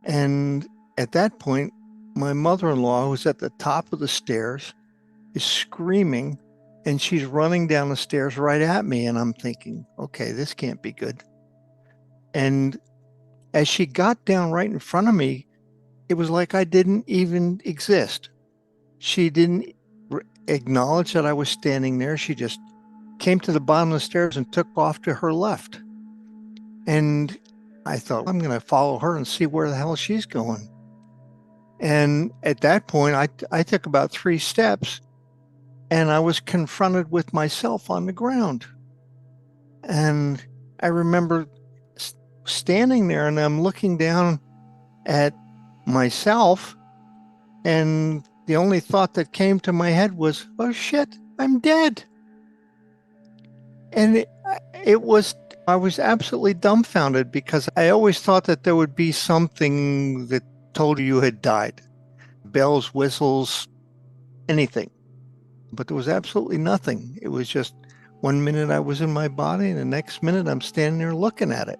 And at that point, my mother-in-law, who's at the top of the stairs, is screaming, and she's running down the stairs right at me. And I'm thinking, okay, this can't be good. And as she got down right in front of me, it was like I didn't even exist. She didn't acknowledge that I was standing there. She just came to the bottom of the stairs and took off to her left. And I thought, I'm going to follow her and see where the hell she's going. And at that point, I took about 3 steps and I was confronted with myself on the ground. And I remember standing there and I'm looking down at myself. And the only thought that came to my head was, oh shit, I'm dead. And I was absolutely dumbfounded because I always thought that there would be something that told you had died. Bells, whistles, anything. But there was absolutely nothing. It was just one minute I was in my body, and the next minute I'm standing there looking at it.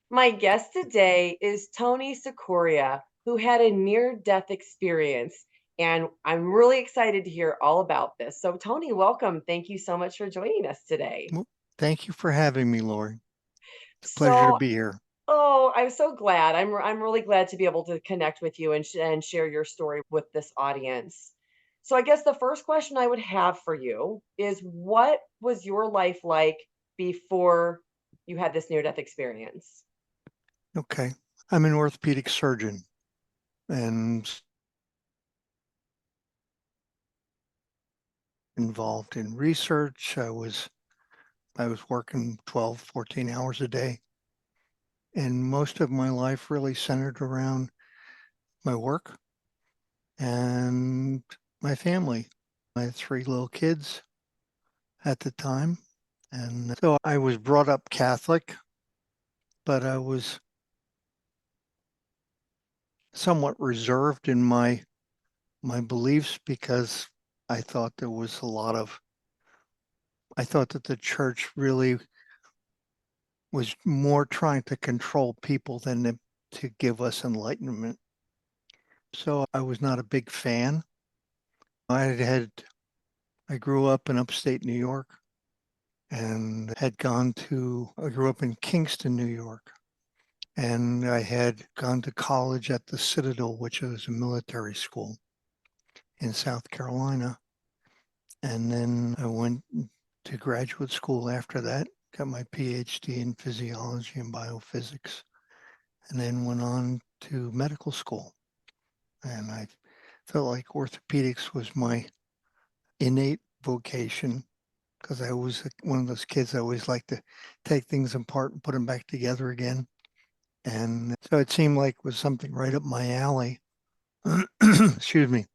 My guest today is Tony Cicoria, who had a near-death experience, and I'm really excited to hear all about this. So, Tony, welcome. Thank you so much for joining us today. Well, thank you for having me, Lori. It's a pleasure to So, be here. oh, I'm so glad. I'm really glad to be able to connect with you and share your story with this audience. So, I guess the first question I would have for you is, what was your life like before you had this near-death experience? Okay. I'm an orthopedic surgeon and involved in research. I was working 12, 14 hours a day. And most of my life really centered around my work and my family. I had 3 little kids at the time. And so I was brought up Catholic, but I was somewhat reserved in my beliefs because I thought there was a lot of I thought that the church really was more trying to control people than to give us enlightenment. So I was not a big fan. I grew up in upstate New York and I grew up in Kingston, New York, and I had gone to college at the Citadel, which was a military school in South Carolina. And then I went to graduate school after that, got my PhD in physiology and biophysics, and then went on to medical school. And I felt like orthopedics was my innate vocation because I was one of those kids that always liked to take things apart and put them back together again. And so it seemed like it was something right up my alley. Excuse me.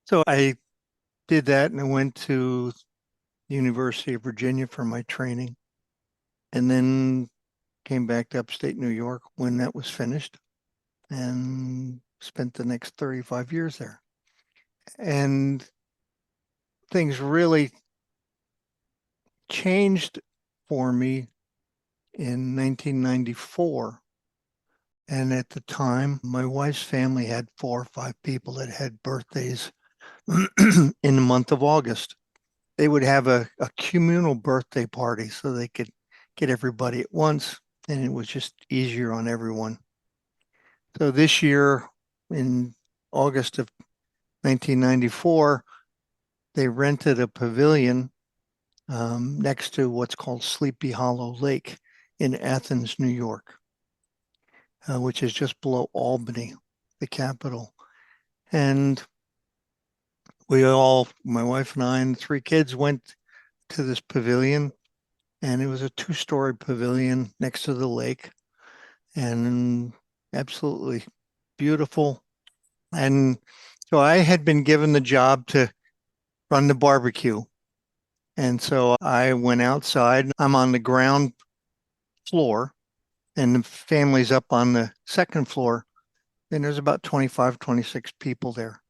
So I did that and I went to the University of Virginia for my training and then came back to upstate New York when that was finished and spent the next 35 years there. And things really changed for me in 1994. And at the time, my wife's family had 4 or 5 people that had birthdays in the month of August. They would have a communal birthday party so they could get everybody at once, and it was just easier on everyone. So this year, in August of 1994, they rented a pavilion next to what's called Sleepy Hollow Lake in Athens, New York, which is just below Albany, the capital. And my wife and I and 3 kids went to this pavilion, and it was a 2-story pavilion next to the lake and absolutely beautiful. And so I had been given the job to run the barbecue. And so I went outside. I'm on the ground floor, and the family's up on the second floor. And there's about 25, 26 people there.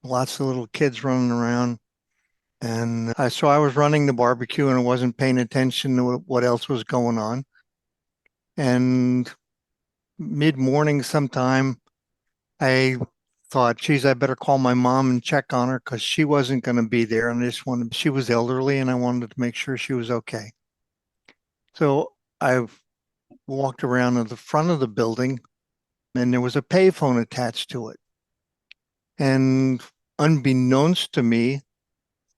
Lots of little kids running around. And so I was running the barbecue and I wasn't paying attention to what else was going on. And mid-morning sometime, I thought, geez, I better call my mom and check on her because she wasn't going to be there. And she was elderly and I wanted to make sure she was okay. So I walked around to the front of the building and there was a payphone attached to it. And unbeknownst to me,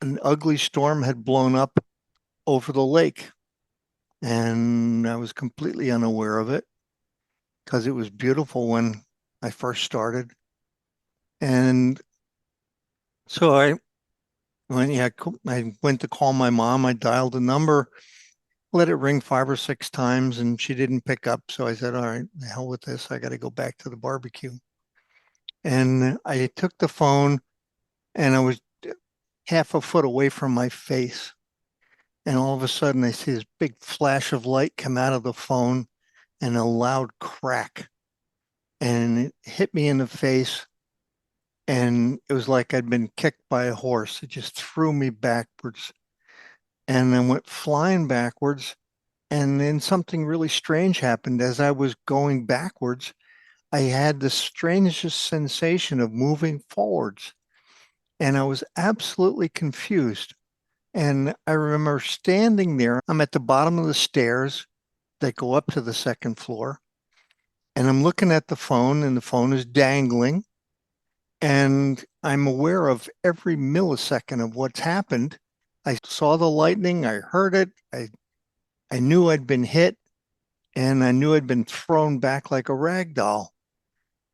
an ugly storm had blown up over the lake. And I was completely unaware of it because it was beautiful when I first started. And so I went to call my mom. I dialed the number, let it ring 5 or 6 times, and she didn't pick up. So I said, all right, the hell with this. I got to go back to the barbecue. And I took the phone and I was half a foot away from my face. And all of a sudden, I see this big flash of light come out of the phone and a loud crack. And it hit me in the face. And it was like I'd been kicked by a horse. It just threw me backwards. And I went flying backwards. And then something really strange happened. As I was going backwards, I had the strangest sensation of moving forwards. And I was absolutely confused. And I remember standing there. I'm at the bottom of the stairs that go up to the second floor. And I'm looking at the phone, and the phone is dangling. And I'm aware of every millisecond of what's happened. I saw the lightning. I heard it. I knew I'd been hit, and I knew I'd been thrown back like a rag doll.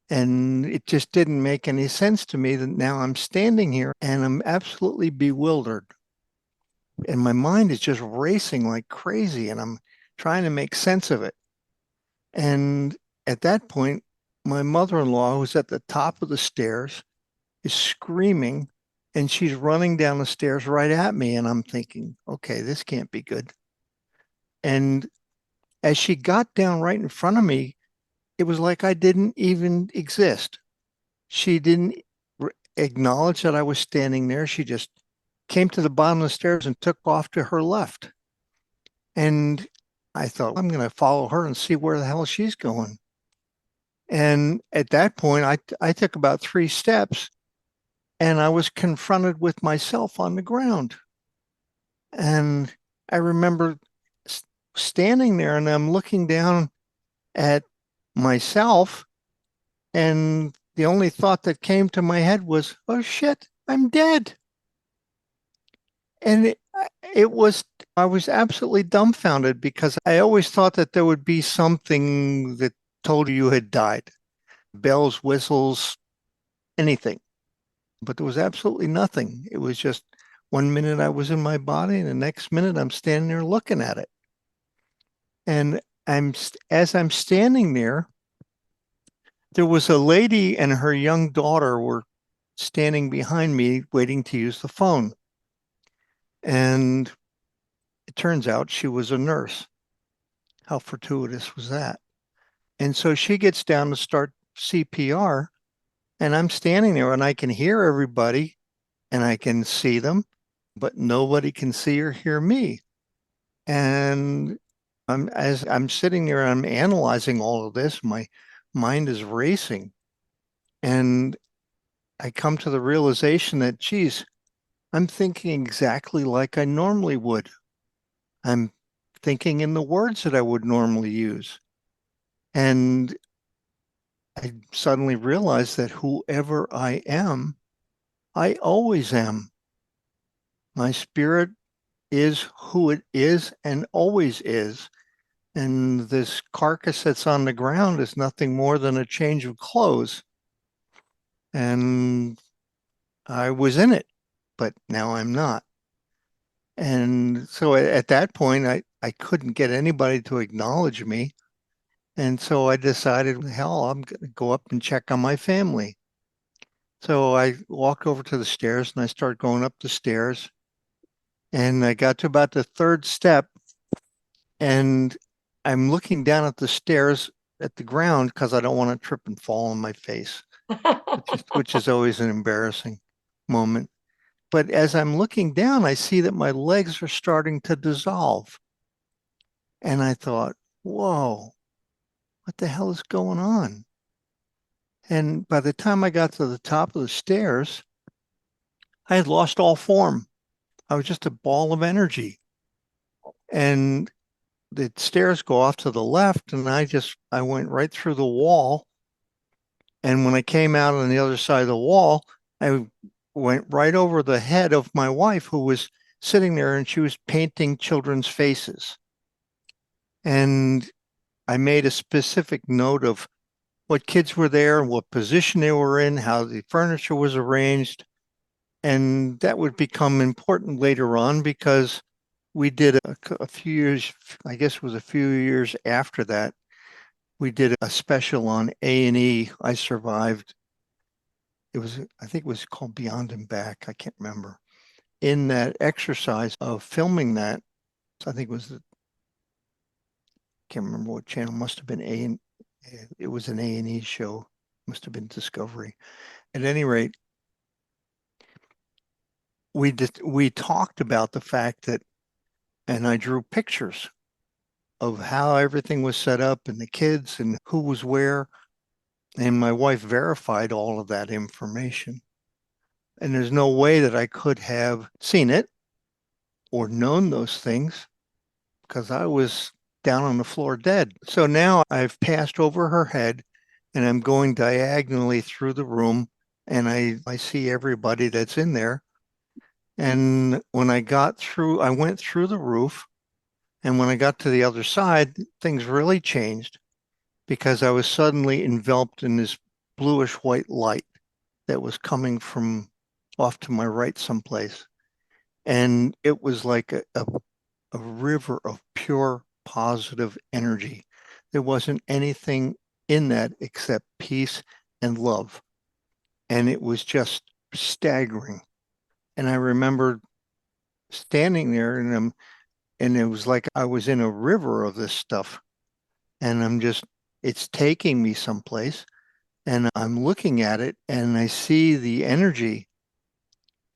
And it just didn't make any sense to me that now I'm standing here and I'm absolutely bewildered. And my mind is just racing like crazy, and I'm trying to make sense of it. And at that point, my mother-in-law, who's at the top of the stairs, is screaming and she's running down the stairs right at me. And I'm thinking, okay, this can't be good. And as she got down right in front of me, it was like I didn't even exist. She didn't acknowledge that I was standing there. She just came to the bottom of the stairs and took off to her left. And I thought, I'm going to follow her and see where the hell she's going. And at that point, I took about 3 steps and I was confronted with myself on the ground. And I remember standing there and I'm looking down at myself. And the only thought that came to my head was, oh shit, I'm dead. And I was absolutely dumbfounded because I always thought that there would be something that told you had died. Bells, whistles, anything. But there was absolutely nothing. It was just 1 minute I was in my body, and the next minute I'm standing there looking at it. And as I'm standing there was a lady and her young daughter were standing behind me waiting to use the phone. And it turns out she was a nurse. How fortuitous was that? And so she gets down to start CPR, and I'm standing there and I can hear everybody and I can see them, but nobody can see or hear me. And as I'm sitting there, I'm analyzing all of this. My mind is racing. And I come to the realization that, geez, I'm thinking exactly like I normally would. I'm thinking in the words that I would normally use. And I suddenly realized that whoever I am, I always am. My spirit is who it is and always is. And this carcass that's on the ground is nothing more than a change of clothes. And I was in it, but now I'm not. And so at that point, I couldn't get anybody to acknowledge me. And so I decided, hell, I'm going to go up and check on my family. So I walked over to the stairs and I started going up the stairs. And I got to about the third step and I'm looking down at the stairs at the ground because I don't want to trip and fall on my face, which is always an embarrassing moment. But as I'm looking down, I see that my legs are starting to dissolve. And I thought, whoa, what the hell is going on? And by the time I got to the top of the stairs, I had lost all form. I was just a ball of energy. And the stairs go off to the left, and I went right through the wall. And when I came out on the other side of the wall, I went right over the head of my wife, who was sitting there, and she was painting children's faces. And I made a specific note of what kids were there and what position they were in, how the furniture was arranged. And that would become important later on because we did a few years, I guess it was a few years after that, we did a special on A&E. I survived. I think it was called Beyond and Back. I can't remember. In that exercise of filming that, I think it was, can't remember what channel, must have been it was an A&E show, must have been Discovery. At any rate, we talked about the fact that, and I drew pictures of how everything was set up and the kids and who was where. And my wife verified all of that information. And there's no way that I could have seen it or known those things because I was down on the floor dead. So now I've passed over her head and I'm going diagonally through the room, and I see everybody that's in there. And when I got through, I went through the roof. And when I got to the other side, things really changed because I was suddenly enveloped in this bluish white light that was coming from off to my right someplace. And it was like a river of pure positive energy. There wasn't anything in that except peace and love. And it was just staggering. And I remember standing there, and it was like I was in a river of this stuff. And it's taking me someplace. And I'm looking at it and I see the energy,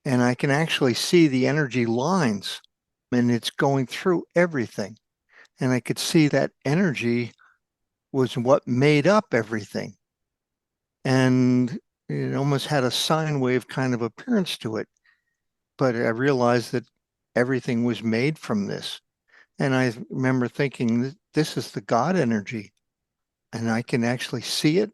and I can actually see the energy lines, and it's going through everything. And I could see that energy was what made up everything. And it almost had a sine wave kind of appearance to it. But I realized that everything was made from this. And I remember thinking, this is the God energy, and I can actually see it.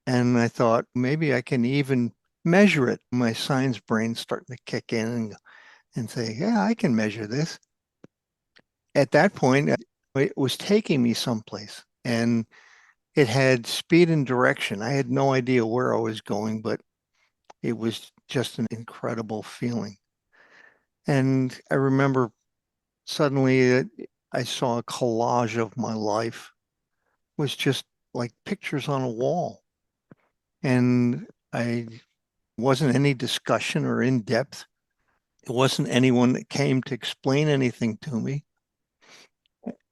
And I thought maybe I can even measure it. My science brain starting to kick in and say, yeah, I can measure this. At that point, it was taking me someplace, and it had speed and direction. I had no idea where I was going, but it was just an incredible feeling. And I remember suddenly I saw a collage of my life. It was just like pictures on a wall. And I wasn't any discussion or in depth. It wasn't anyone that came to explain anything to me.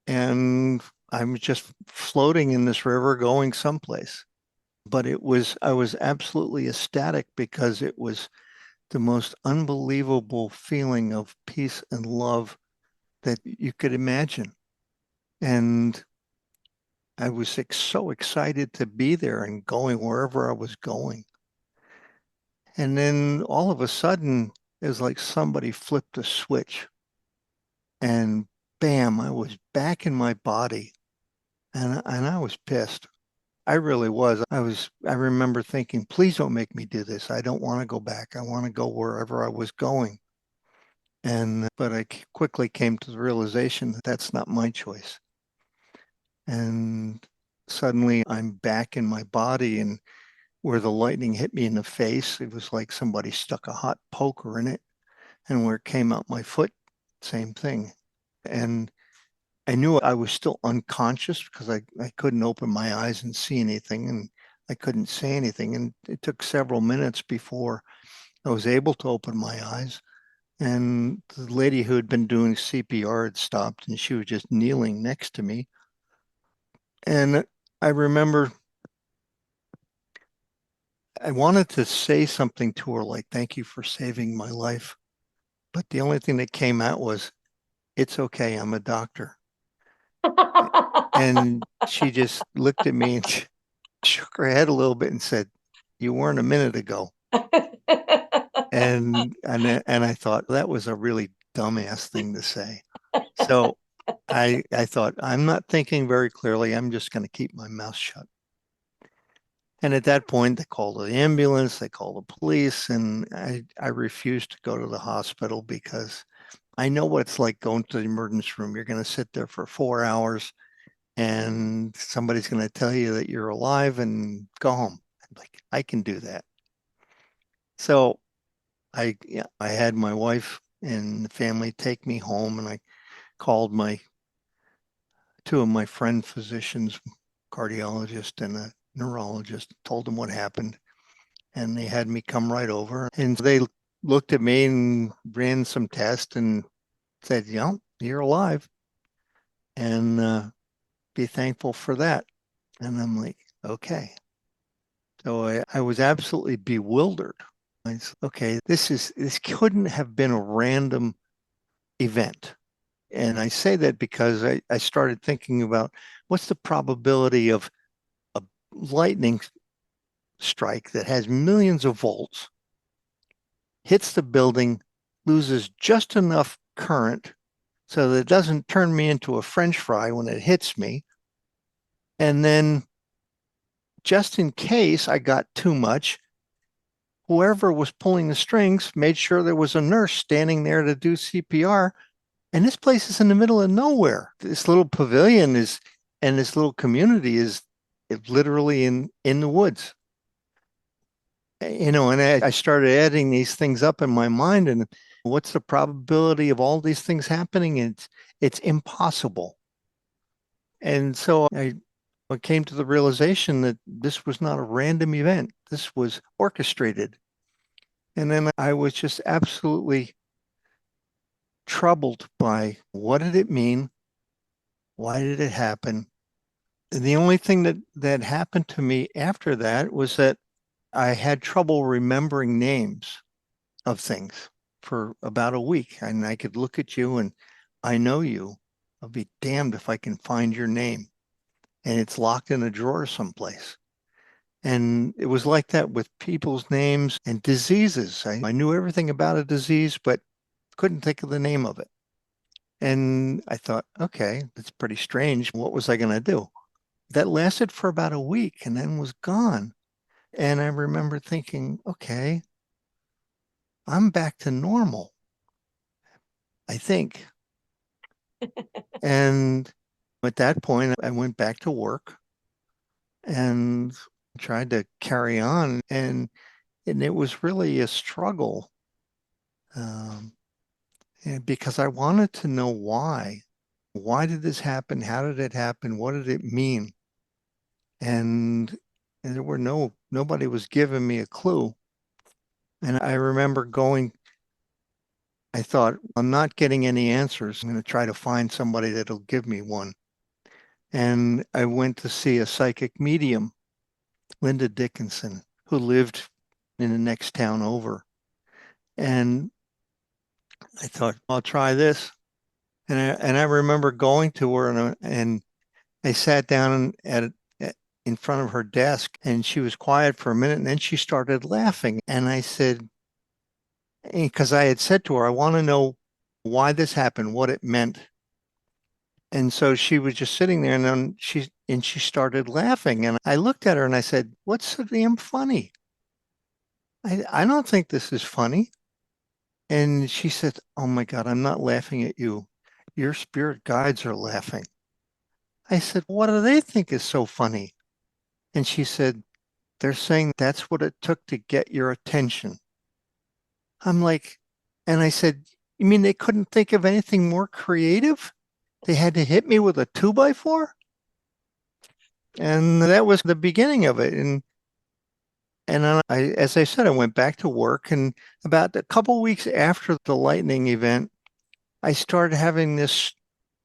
And I'm just floating in this river going someplace. But I was absolutely ecstatic because it was the most unbelievable feeling of peace and love that you could imagine. And I was so excited to be there and going wherever I was going. And then all of a sudden, it was like somebody flipped a switch, and bam, I was back in my body, and I was pissed. I really was. I remember thinking, please don't make me do this. I don't want to go back. I want to go wherever I was going. But I quickly came to the realization that that's not my choice. And suddenly I'm back in my body, and where the lightning hit me in the face, it was like somebody stuck a hot poker in it. And where it came out my foot, same thing. And I knew I was still unconscious because I couldn't open my eyes and see anything, and I couldn't say anything. And it took several minutes before I was able to open my eyes. And the lady who had been doing CPR had stopped, and she was just kneeling next to me. And I remember I wanted to say something to her like, thank you for saving my life. But the only thing that came out was, it's okay, I'm a doctor. And she just looked at me and shook her head a little bit and said, you weren't a minute ago. And I thought that was a really dumbass thing to say. So I thought, I'm not thinking very clearly. I'm just going to keep my mouth shut. And at that point, they called the ambulance, they called the police, and I refused to go to the hospital because I know what it's like going to the emergency room. You're going to sit there for 4 hours and somebody's going to tell you that you're alive and go home. I'm like, I can do that. So I had my wife and the family take me home, and I called two of my friend physicians, cardiologist and a neurologist, told them what happened, and they had me come right over. And they looked at me and ran some tests and said, you're alive, and be thankful for that. And I'm like, okay. So I was absolutely bewildered. I said, okay, this couldn't have been a random event. And I say that because I started thinking about what's the probability of a lightning strike that has millions of volts, hits the building, loses just enough current so that it doesn't turn me into a French fry when it hits me. And then just in case I got too much, whoever was pulling the strings made sure there was a nurse standing there to do CPR. And this place is in the middle of nowhere. This little pavilion and this little community is literally in the woods. And I started adding these things up in my mind, and what's the probability of all these things happening? It's impossible. And so I came to the realization that this was not a random event. This was orchestrated. And then I was just absolutely troubled by what did it mean? Why did it happen? And the only thing that happened to me after that was that I had trouble remembering names of things for about a week. And I could look at you and I know you. I'll be damned if I can find your name. And it's locked in a drawer someplace. And it was like that with people's names and diseases. I knew everything about a disease, but couldn't think of the name of it. And I thought, okay, that's pretty strange. What was I going to do? That lasted for about a week and then was gone. And I remember thinking, okay, I'm back to normal, I think. And at that point, I went back to work and tried to carry on. And it was really a struggle because I wanted to know why. Why did this happen? How did it happen? What did it mean? And there were nobody was giving me a clue. And I remember I thought, I'm not getting any answers. I'm going to try to find somebody that'll give me one. And I went to see a psychic medium, Linda Dickinson, who lived in the next town over. And I thought, I'll try this. And I remember going to her and I sat down in front of her desk and she was quiet for a minute and then she started laughing. And I said, because I had said to her, I want to know why this happened, what it meant. And so she was just sitting there and then she started laughing. And I looked at her and I said, what's so damn funny? I don't think this is funny. And she said, oh my God, I'm not laughing at you. Your spirit guides are laughing. I said, what do they think is so funny? And she said, they're saying that's what it took to get your attention. I'm like, and I said, you mean they couldn't think of anything more creative? They had to hit me with a 2x4? And that was the beginning of it. And then as I said, I went back to work. And about a couple weeks after the lightning event, I started having this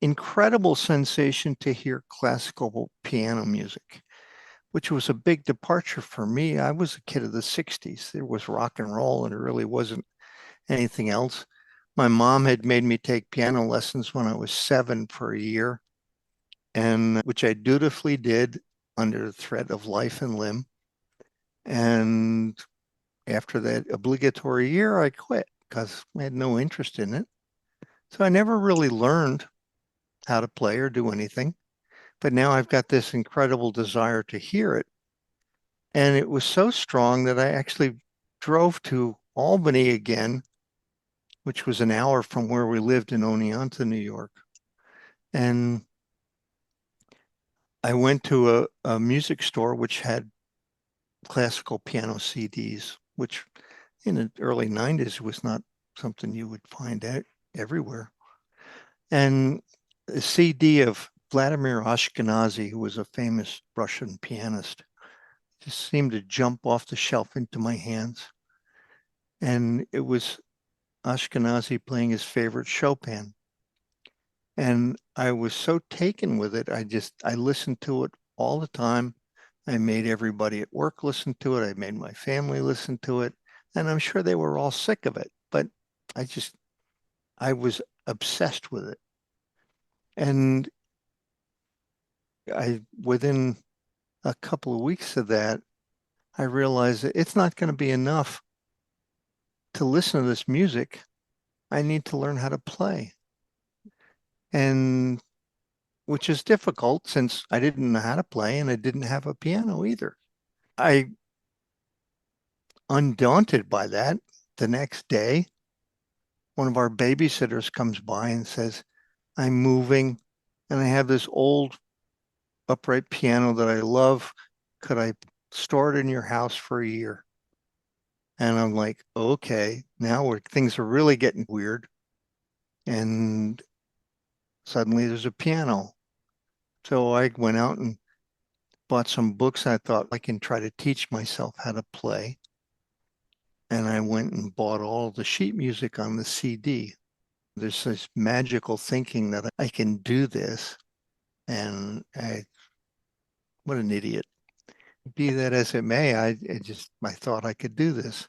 incredible sensation to hear classical piano music, which was a big departure for me. I was a kid of the 60s. There was rock and roll, and there really wasn't anything else. My mom had made me take piano lessons when I was 7 for a year, and which I dutifully did under the threat of life and limb. And after that obligatory year, I quit because I had no interest in it. So I never really learned how to play or do anything. But now I've got this incredible desire to hear it. And it was so strong that I actually drove to Albany again, which was an hour from where we lived in Oneonta, New York. And I went to a music store which had classical piano CDs, which in the early 90s was not something you would find out everywhere. And a CD of Vladimir Ashkenazy, who was a famous Russian pianist, just seemed to jump off the shelf into my hands. And it was Ashkenazy playing his favorite Chopin. And I was so taken with it. I listened to it all the time. I made everybody at work listen to it. I made my family listen to it. And I'm sure they were all sick of it, but I was obsessed with it. And within a couple of weeks of that, I realized that it's not going to be enough to listen to this music. I need to learn how to play. And which is difficult since I didn't know how to play and I didn't have a piano either. I, undaunted by that, the next day, one of our babysitters comes by and says, I'm moving and I have this old upright piano that I love. Could I store it in your house for a year? And I'm like, okay, now things are really getting weird. And suddenly there's a piano. So I went out and bought some books. I thought I can try to teach myself how to play. And I went and bought all the sheet music on the CD. There's this magical thinking that I can do this. And what an idiot. Be that as it may, I thought I could do this.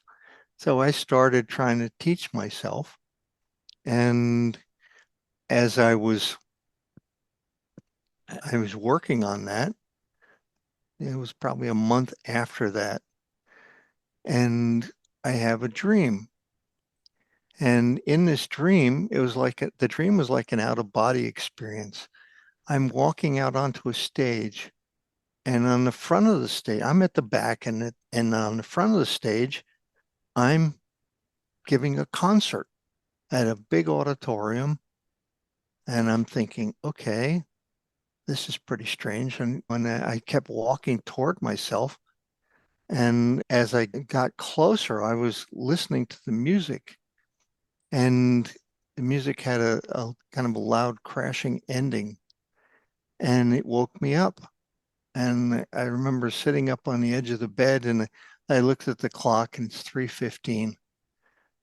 So I started trying to teach myself. And as I was working on that, it was probably a month after that. And I have a dream. And in this dream, it was like the dream was like an out of body experience. I'm walking out onto a stage, and on the front of the stage, I'm at the back, and on the front of the stage, I'm giving a concert at a big auditorium. And I'm thinking, okay, this is pretty strange. And when I kept walking toward myself, and as I got closer, I was listening to the music, and the music had a kind of a loud crashing ending, and it woke me up. And I remember sitting up on the edge of the bed, and I looked at the clock, and it's 3:15.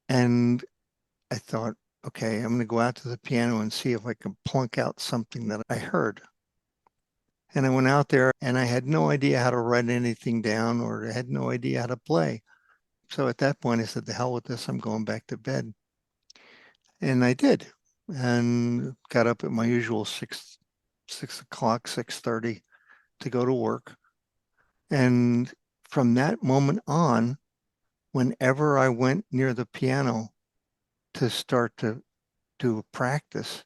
And I thought, okay, I'm going to go out to the piano and see if I can plunk out something that I heard. And I went out there, and I had no idea how to write anything down, or I had no idea how to play. So at that point, I said, the hell with this, I'm going back to bed. And I did, and got up at my usual 6 o'clock, 6:30 to go to work. And from that moment on, whenever I went near the piano to start to do a practice,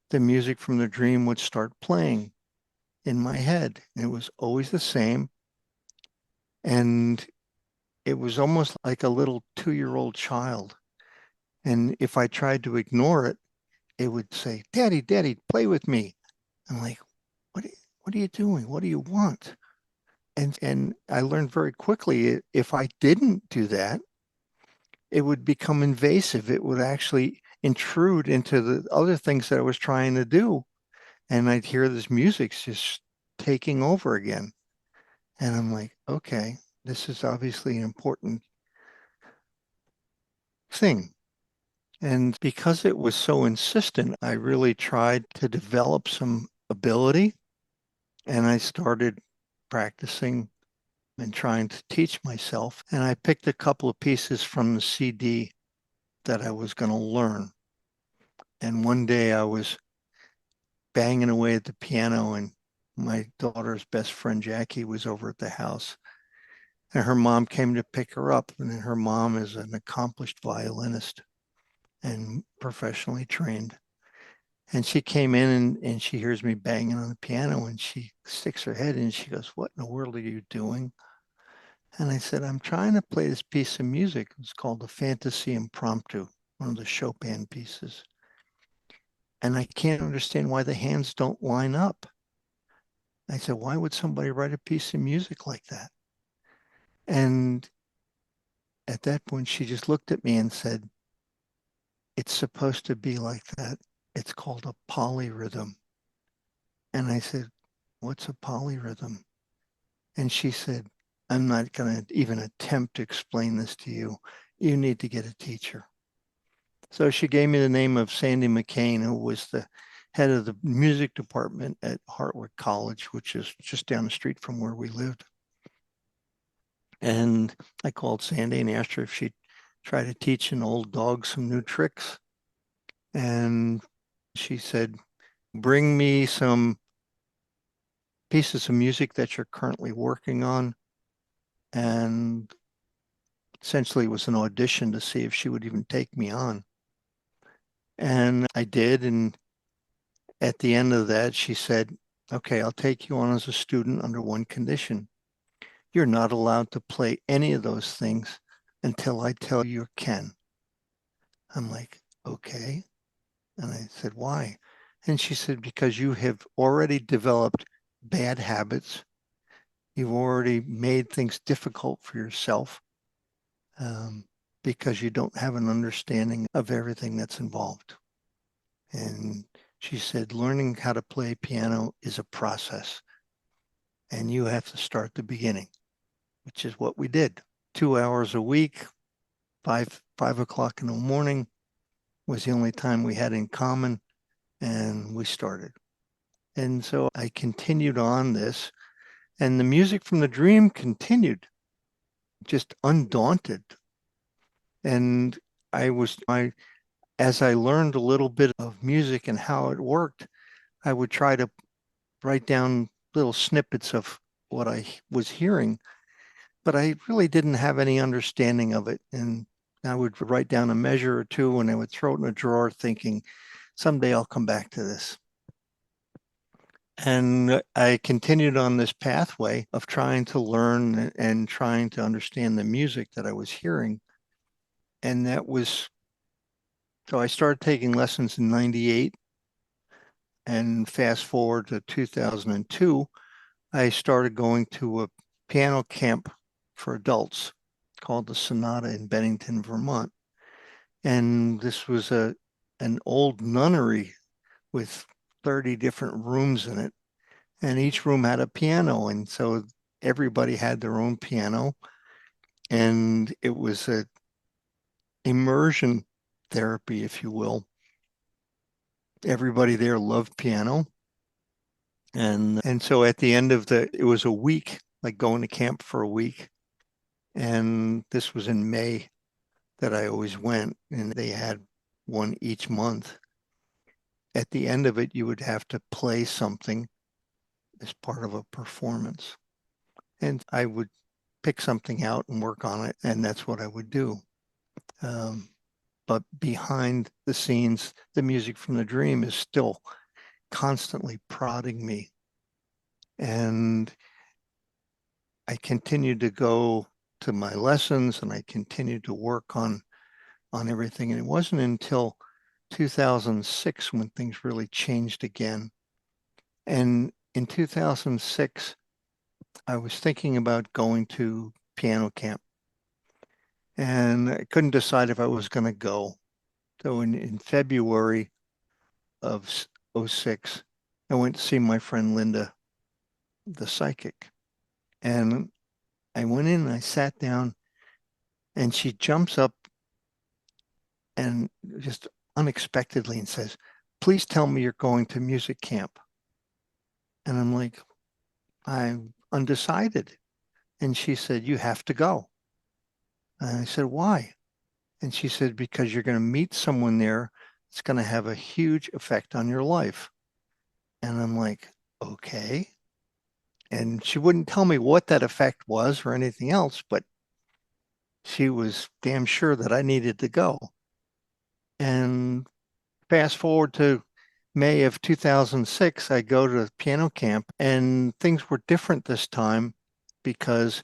the music from the dream would start playing in my head. It was always the same. And it was almost like a little 2-year-old child. And if I tried to ignore it, it would say, Daddy, Daddy, play with me. I'm like, what are you doing? What do you want? And I learned very quickly, if I didn't do that, it would become invasive. It would actually intrude into the other things that I was trying to do. And I'd hear this music just taking over again. And I'm like, okay, this is obviously an important thing. And because it was so insistent, I really tried to develop some ability, and I started practicing and trying to teach myself. And I picked a couple of pieces from the CD that I was going to learn. And one day I was banging away at the piano, and my daughter's best friend, Jackie, was over at the house. And her mom came to pick her up. And her mom is an accomplished violinist and professionally trained. And she came in and she hears me banging on the piano, and she sticks her head in and she goes, "What in the world are you doing?" And I said, "I'm trying to play this piece of music. It's called the Fantasy Impromptu, one of the Chopin pieces. And I can't understand why the hands don't line up." I said, "Why would somebody write a piece of music like that?" And at that point, she just looked at me and said, "It's supposed to be like that. It's called a polyrhythm." And I said, "What's a polyrhythm?" And she said, "I'm not going to even attempt to explain this to you. You need to get a teacher." So she gave me the name of Sandy McCain, who was the head of the music department at Hartwick College, which is just down the street from where we lived. And I called Sandy and asked her if she'd try to teach an old dog some new tricks. And she said, "Bring me some pieces of music that you're currently working on." And essentially it was an audition to see if she would even take me on. And I did. And at the end of that, she said, "Okay, I'll take you on as a student under one condition. You're not allowed to play any of those things until I tell you can." I'm like, "Okay." And I said, "Why?" And she said, "Because you have already developed bad habits. You've already made things difficult for yourself because you don't have an understanding of everything that's involved." And she said, "Learning how to play piano is a process, and you have to start the beginning," which is what we did. 2 hours a week, 5 o'clock in the morning was the only time we had in common, and we started. And so I continued on this, and the music from the dream continued, just undaunted. And as I learned a little bit of music and how it worked, I would try to write down little snippets of what I was hearing, but I really didn't have any understanding of it. And I would write down a measure or two and I would throw it in a drawer thinking, someday I'll come back to this. And I continued on this pathway of trying to learn and trying to understand the music that I was hearing. And so I started taking lessons in 98, and fast forward to 2002, I started going to a piano camp for adults called the Sonata in Bennington, Vermont. And this was an old nunnery with 30 different rooms in it. And each room had a piano. And so everybody had their own piano. And it was a immersion therapy, if you will. Everybody there loved piano. And so at the end of it was a week, like going to camp for a week. And this was in May that I always went, and they had one each month. At the end of it, you would have to play something as part of a performance. And I would pick something out and work on it, and that's what I would do. But behind the scenes, the music from the dream is still constantly prodding me. And I continued to go to my lessons and I continued to work on everything. And it wasn't until 2006 when things really changed again. And in 2006, I was thinking about going to piano camp and I couldn't decide if I was going to go. So in February of 06, I went to see my friend Linda, the psychic. And I went in and I sat down and she jumps up and just unexpectedly and says, "Please tell me you're going to music camp." And I'm like, "I'm undecided." And she said, "You have to go." And I said, "Why?" And she said, "Because you're going to meet someone there that's going to have a huge effect on your life." And I'm like, "Okay." And she wouldn't tell me what that effect was or anything else, but she was damn sure that I needed to go. And fast forward to May of 2006, I go to piano camp, and things were different this time because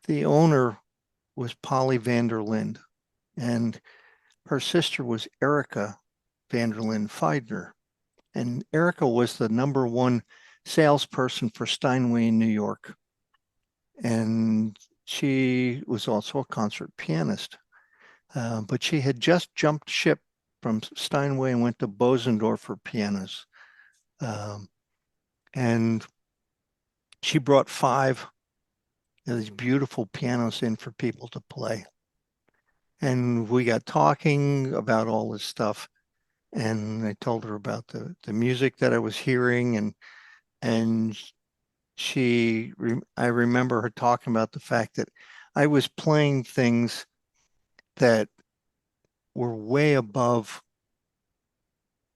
the owner was Polly Vanderlind, and her sister was Erica Vanderlind Feidner. And Erica was the #1 salesperson for Steinway in New York. And she was also a concert pianist. But she had just jumped ship from Steinway and went to Bosendorf for pianos. And she brought 5 of these beautiful pianos in for people to play. And we got talking about all this stuff. And I told her about the music that I was hearing, and I remember her talking about the fact that I was playing things that were way above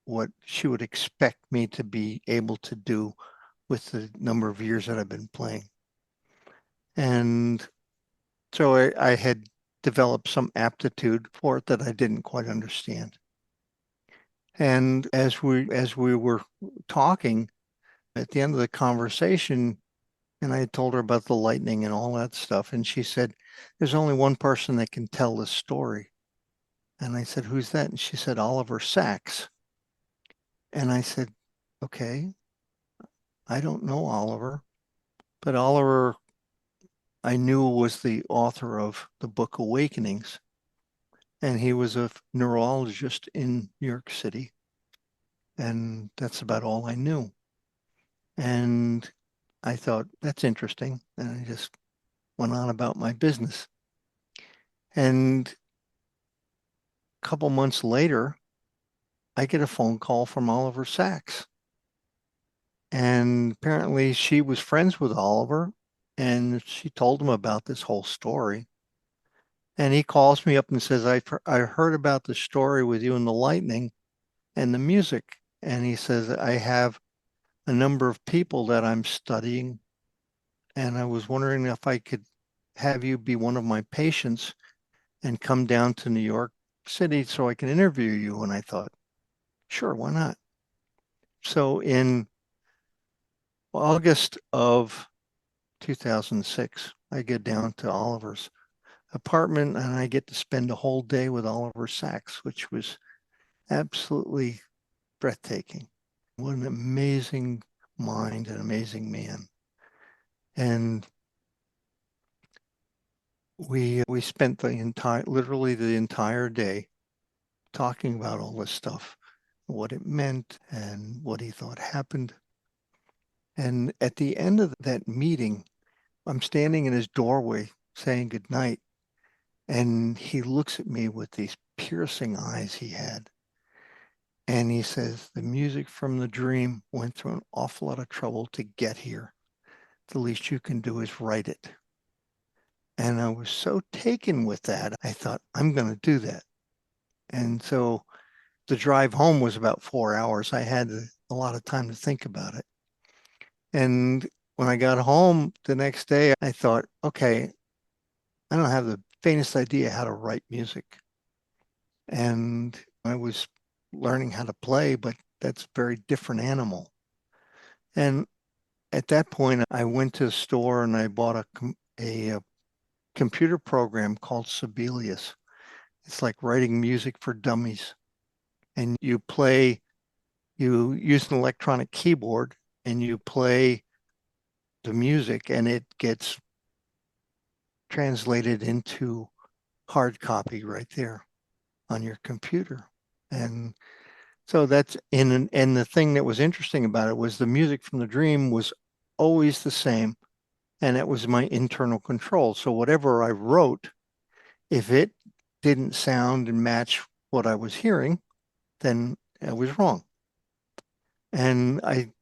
what she would expect me to be able to do with the number of years that I've been playing. And so I had developed some aptitude for it that I didn't quite understand. And as we were talking, at the end of the conversation, and I had told her about the lightning and all that stuff, and she said, "There's only one person that can tell this story." And I said, "Who's that?" And she said, "Oliver Sacks." And I said, "Okay, I don't know Oliver, but Oliver I knew was the author of the book Awakenings, and he was a neurologist in New York City, and that's about all I knew." And I thought, that's interesting, and I just went on about my business. And a couple months later, I get a phone call from Oliver Sacks. And apparently she was friends with Oliver, and she told him about this whole story. And he calls me up and says, I heard about the story with you and the lightning and the music. And he says, "I have a number of people that I'm studying, and I was wondering if I could have you be one of my patients and come down to New York City so I can interview you." And I thought, sure, why not? So in August of 2006, I get down to Oliver's apartment and I get to spend a whole day with Oliver Sacks, which was absolutely breathtaking. What an amazing mind, an amazing man. And we spent literally the entire day talking about all this stuff, what it meant and what he thought happened. And at the end of that meeting, I'm standing in his doorway saying goodnight, and he looks at me with these piercing eyes he had. And he says, "The music from the dream went through an awful lot of trouble to get here. The least you can do is write it." And I was so taken with that, I thought, I'm going to do that. And so the drive home was about 4 hours. I had a lot of time to think about it. And when I got home the next day, I thought, okay, I don't have the faintest idea how to write music. And I was learning how to play, but that's a very different animal. And at that point, I went to a store and I bought a computer program called Sibelius. It's like writing music for dummies. And you use an electronic keyboard and you play the music and it gets translated into hard copy right there on your computer. And so and the thing that was interesting about it was the music from the dream was always the same. And it was my internal control. So whatever I wrote, if it didn't sound and match what I was hearing, then I was wrong. And I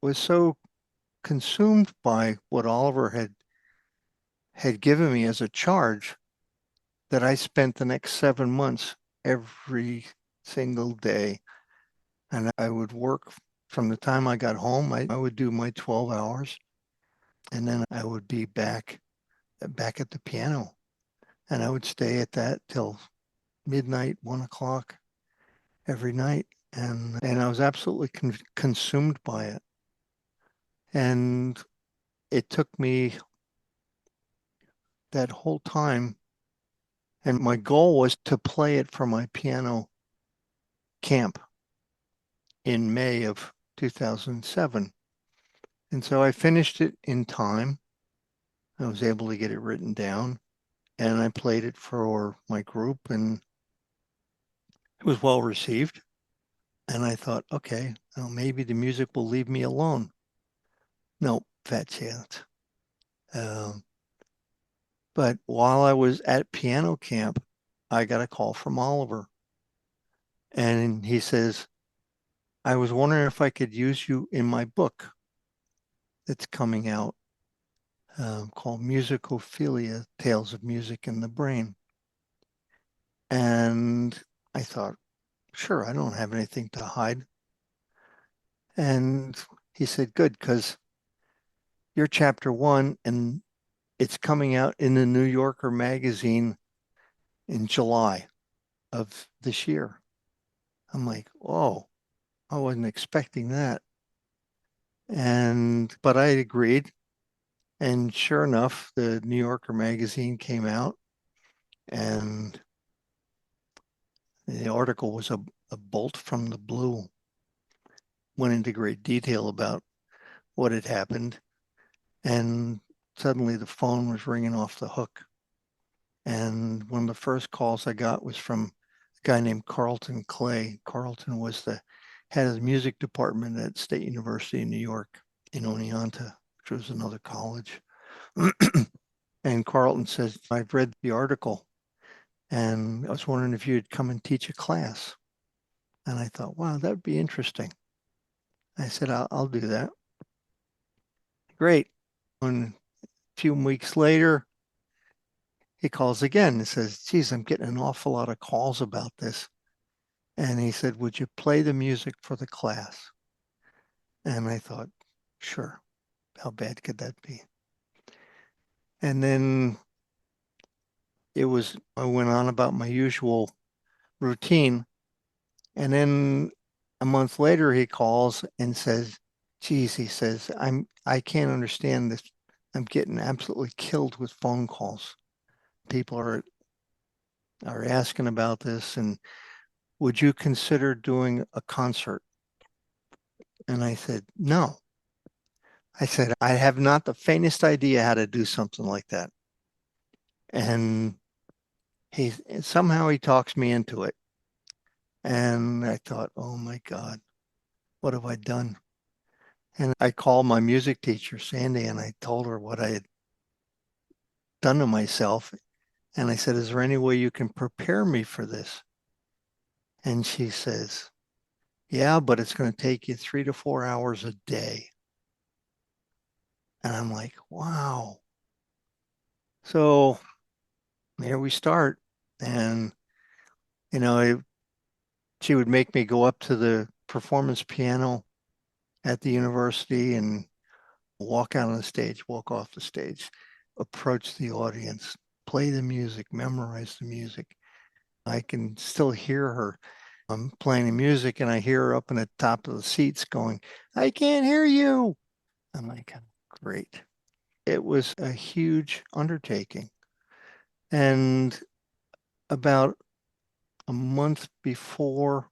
was so consumed by what Oliver had had given me as a charge that I spent the next 7 months every single day. And I would work from the time I got home. I would do my 12 hours, and then I would be back at the piano. And I would stay at that till midnight, 1 o'clock every night. And I was absolutely consumed by it. And it took me that whole time. And my goal was to play it for my piano camp in May of 2007. And so I finished it in time. I was able to get it written down, and I played it for my group, and it was well received. And I thought, okay, well, maybe the music will leave me alone. No, fat chance. Um, but while I was at piano camp, I got a call from Oliver. And he says, I was wondering if I could use you in my book that's coming out called Musicophilia, Tales of Music in the Brain. And I thought, sure, I don't have anything to hide. And he said, good, because you're chapter 1 and it's coming out in the New Yorker magazine in July of this year. I'm like, oh, I wasn't expecting that. But I agreed. And sure enough, the New Yorker magazine came out, and the article was a bolt from the blue. Went into great detail about what had happened. And suddenly the phone was ringing off the hook. And one of the first calls I got was from a guy named Carlton Clay. Carlton was the head of the music department at State University in New York in Oneonta, which was another college. And Carlton says, I've read the article and I was wondering if you'd come and teach a class. And I thought, wow, that would be interesting. I said, I'll do that. Great. And a few weeks later, he calls again and says, geez, I'm getting an awful lot of calls about this. And he said, would you play the music for the class? And I thought, sure. How bad could that be? And then I went on about my usual routine. And then a month later, he calls and says, geez, he says, I can't understand this. I'm getting absolutely killed with phone calls. People are asking about this, and would you consider doing a concert? And I said, no. I said, I have not the faintest idea how to do something like that. And somehow he talks me into it. And I thought, oh my God, what have I done? And I called my music teacher, Sandy, and I told her what I had done to myself. And I said, is there any way you can prepare me for this? And she says, yeah, but it's going to take you 3 to 4 hours a day. And I'm like, wow. So here we start. And, she would make me go up to the performance piano at the university and walk out on the stage, walk off the stage, approach the audience, play the music, memorize the music. I can still hear her. I'm playing the music and I hear her up in the top of the seats going, I can't hear you. I'm like, great. It was a huge undertaking. And about a month before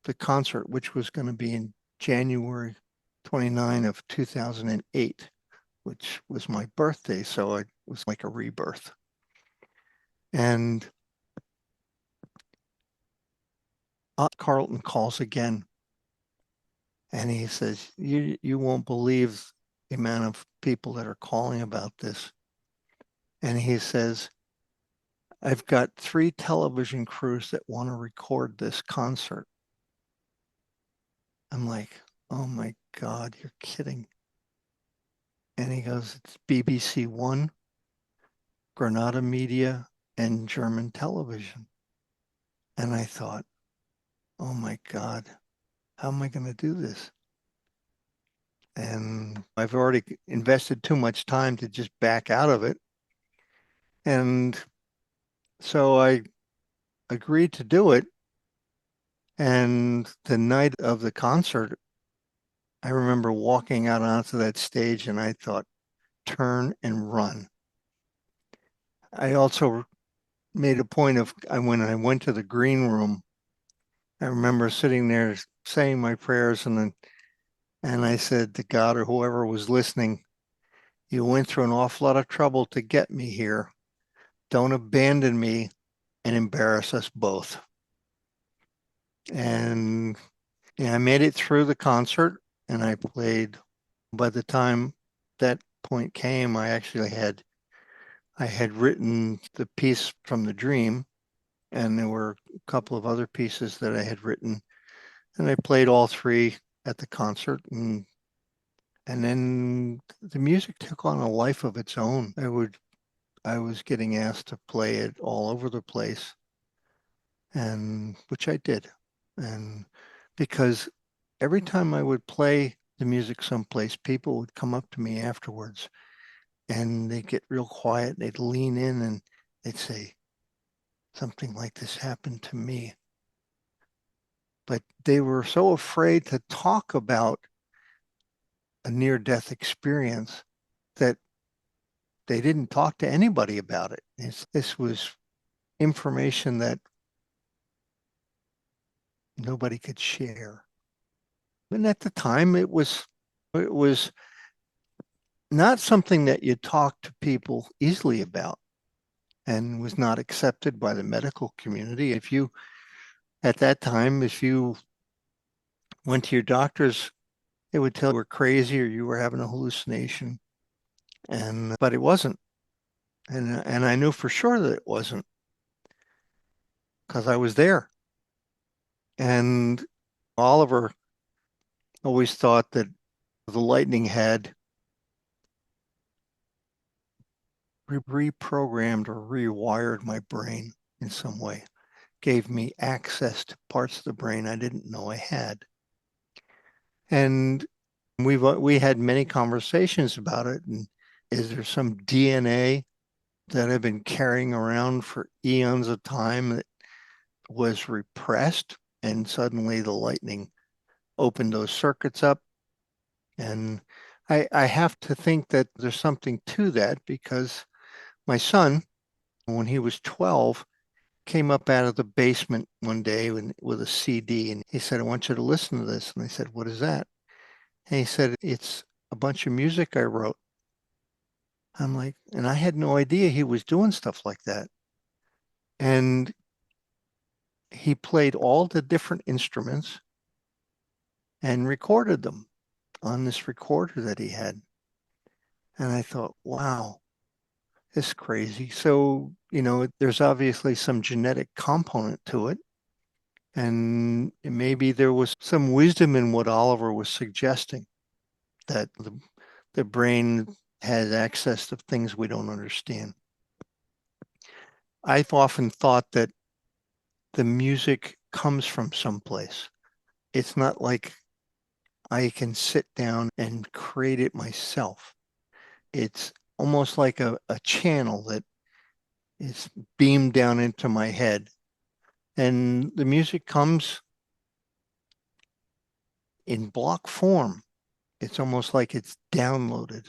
the concert, which was going to be in January 29 of 2008, which was my birthday. So it was like a rebirth. And Carlton calls again. And he says, you won't believe the amount of people that are calling about this. And he says, I've got 3 television crews that want to record this concert. I'm like, oh my God, you're kidding. And he goes, it's BBC One, Granada Media, and German television. And I thought, oh my God, how am I going to do this? And I've already invested too much time to just back out of it. And so I agreed to do it. And the night of the concert, I remember walking out onto that stage and I thought, turn and run. I also made a point of when I went to the green room, I remember sitting there saying my prayers and I said to God or whoever was listening, you went through an awful lot of trouble to get me here. Don't abandon me and embarrass us both. And I made it through the concert and I played. By the time that point came, I had written the piece from the dream, and there were a couple of other pieces that I had written, and I played all three at the concert, and then the music took on a life of its own. I was getting asked to play it all over the place, and which I did, and because every time I would play the music someplace, people would come up to me afterwards and they'd get real quiet. They'd lean in and they'd say, something like this happened to me. But they were so afraid to talk about a near-death experience that they didn't talk to anybody about it. This was information that nobody could share. And at the time, it was not something that you talk to people easily about and was not accepted by the medical community. At that time, if you went to your doctors, they would tell you were crazy or you were having a hallucination. But it wasn't. And I knew for sure that it wasn't because I was there. And Oliver always thought that the lightning had reprogrammed or rewired my brain in some way, gave me access to parts of the brain I didn't know I had. And we had many conversations about it. And is there some DNA that I've been carrying around for eons of time that was repressed, and suddenly the lightning opened those circuits up? And I have to think that there's something to that because my son, when he was 12, came up out of the basement one day with a CD and he said, I want you to listen to this. And I said, what is that? And he said, it's a bunch of music I wrote. I'm like, and I had no idea he was doing stuff like that. And he played all the different instruments and recorded them on this recorder that he had. And I thought, wow, it's crazy. So, there's obviously some genetic component to it. And maybe there was some wisdom in what Oliver was suggesting, that the brain has access to things we don't understand. I've often thought that the music comes from someplace. It's not like I can sit down and create it myself. It's almost like a channel that is beamed down into my head. And the music comes in block form. It's almost like it's downloaded.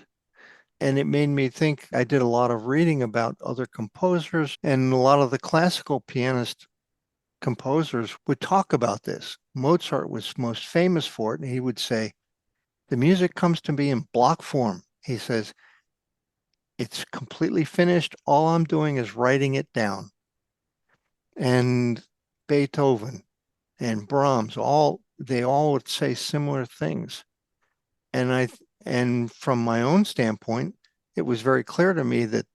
And it made me think. I did a lot of reading about other composers, and a lot of the classical pianist composers would talk about this. Mozart was most famous for it, and he would say, the music comes to me in block form. He says, it's completely finished. All I'm doing is writing it down. And Beethoven and Brahms, they all would say similar things. And from my own standpoint, it was very clear to me that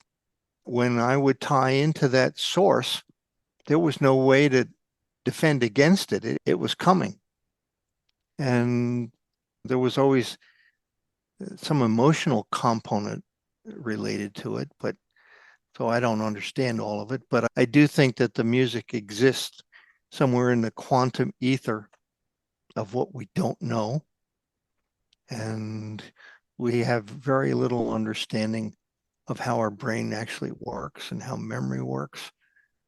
when I would tie into that source, there was no way to defend against it. It was coming. And there was always some emotional component related to it, but so I don't understand all of it. But I do think that the music exists somewhere in the quantum ether of what we don't know. And we have very little understanding of how our brain actually works and how memory works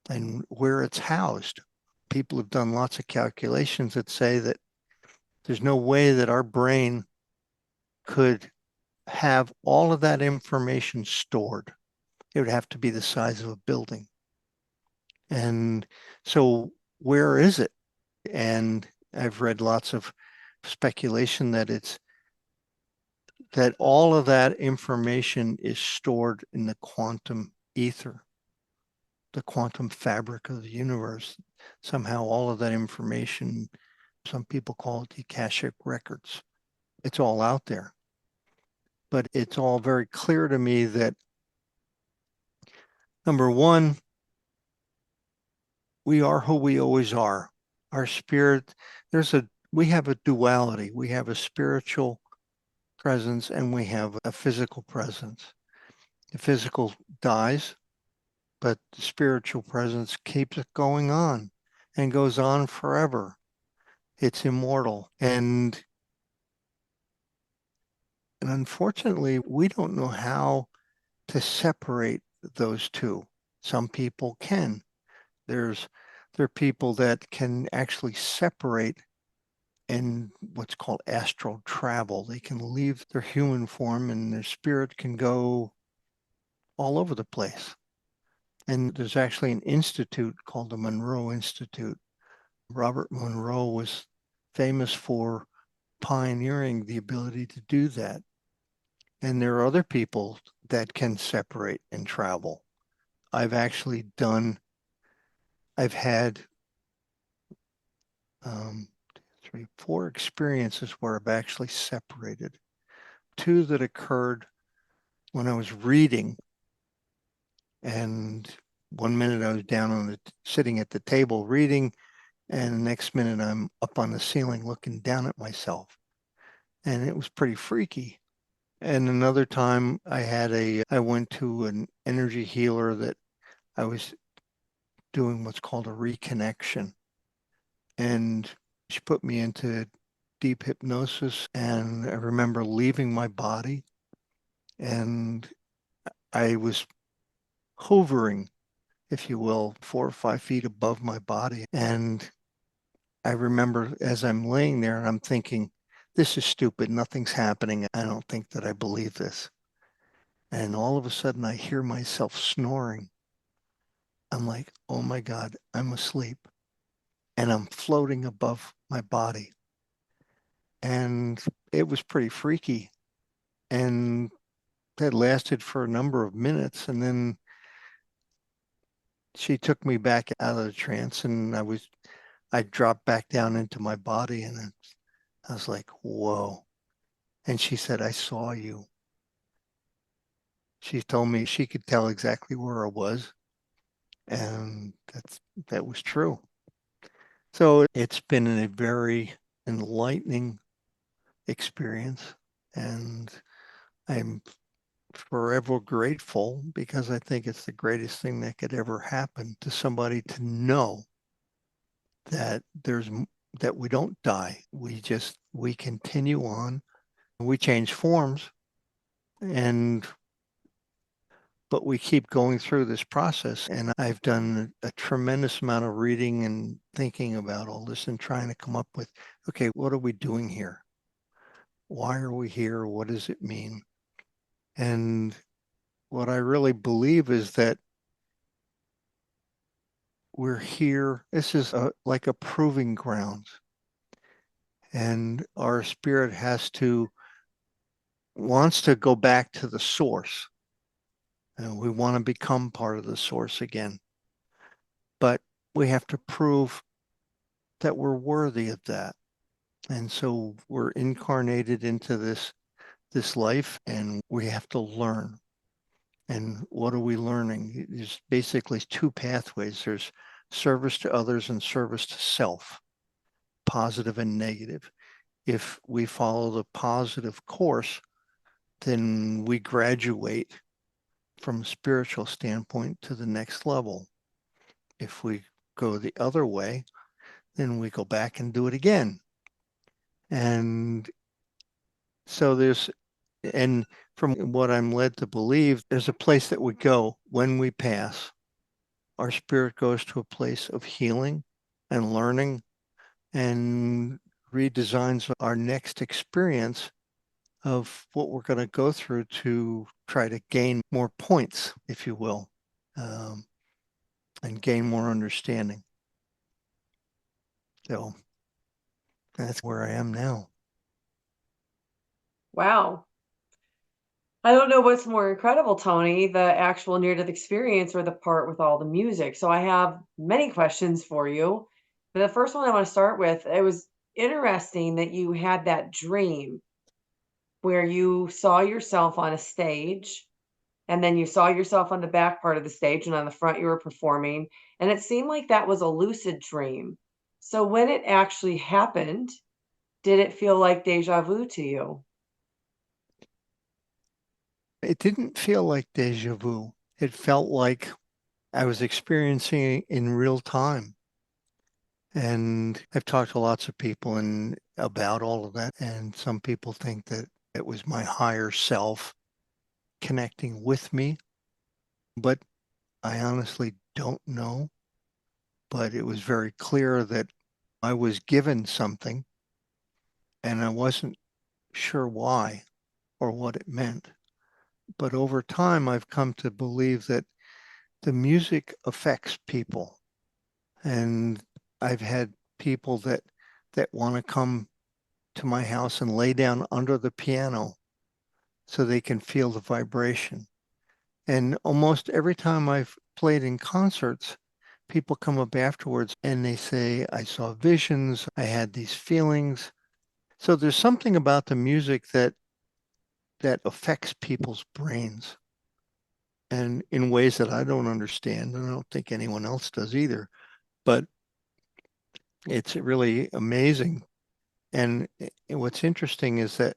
and where it's housed. People have done lots of calculations that say that there's no way that our brain could have all of that information stored. It would have to be the size of a building. And so where is it? And I've read lots of speculation that it's that all of that information is stored in the quantum ether, the quantum fabric of the universe. Somehow all of that information, some people call it the Akashic records. It's all out there. But it's all very clear to me that number one, we are who we always are. Our spirit, we have a duality. We have a spiritual presence and we have a physical presence. The physical dies, but the spiritual presence keeps it going on and goes on forever. It's immortal. And unfortunately, we don't know how to separate those two. Some people can. There are people that can actually separate in what's called astral travel. They can leave their human form and their spirit can go all over the place. And there's actually an institute called the Monroe Institute. Robert Monroe was famous for pioneering the ability to do that. And there are other people that can separate and travel. I've had 4 experiences where I've actually separated. 2 that occurred when I was reading, and one minute I was sitting at the table reading, and the next minute I'm up on the ceiling looking down at myself. And it was pretty freaky. And another time I went to an energy healer that I was doing what's called a reconnection. And she put me into deep hypnosis. And I remember leaving my body and I was hovering, if you will, 4 or 5 feet above my body. And I remember as I'm laying there and I'm thinking, this is stupid. Nothing's happening. I don't think that I believe this. And all of a sudden I hear myself snoring. I'm like, oh my God, I'm asleep. And I'm floating above my body. And it was pretty freaky. And that lasted for a number of minutes. And then she took me back out of the trance and I dropped back down into my body and I was like, whoa. And she said, I saw you. She told me she could tell exactly where I was. And that was true. So it's been a very enlightening experience. And I'm forever grateful because I think it's the greatest thing that could ever happen to somebody to know that that we don't die. We continue on. We change forms but we keep going through this process. And I've done a tremendous amount of reading and thinking about all this and trying to come up with, okay, what are we doing here? Why are we here? What does it mean? And what I really believe is that we're here. This is like a proving ground. And our spirit wants to go back to the source. And we want to become part of the source again. But we have to prove that we're worthy of that. And so we're incarnated into this life and we have to learn. And what are we learning? There's basically 2 pathways. There's service to others and service to self, positive and negative. If we follow the positive course, then we graduate from a spiritual standpoint to the next level. If we go the other way, then we go back and do it again. And so and from what I'm led to believe, there's a place that we go when we pass. Our spirit goes to a place of healing and learning and redesigns our next experience of what we're going to go through to try to gain more points, if you will, and gain more understanding. So that's where I am now. Wow. I don't know what's more incredible, Tony, the actual near-death experience or the part with all the music. So I have many questions for you. But the first one I want to start with, it was interesting that you had that dream where you saw yourself on a stage and then you saw yourself on the back part of the stage and on the front you were performing. And it seemed like that was a lucid dream. So when it actually happened, did it feel like deja vu to you? It didn't feel like deja vu. It felt like I was experiencing it in real time. And I've talked to lots of people about all of that. And some people think that it was my higher self connecting with me. But I honestly don't know. But it was very clear that I was given something and I wasn't sure why or what it meant. But over time, I've come to believe that the music affects people. And I've had people that want to come to my house and lay down under the piano so they can feel the vibration. And almost every time I've played in concerts, people come up afterwards and they say, I saw visions, I had these feelings. So there's something about the music that affects people's brains and in ways that I don't understand. And I don't think anyone else does either. But it's really amazing. And what's interesting is that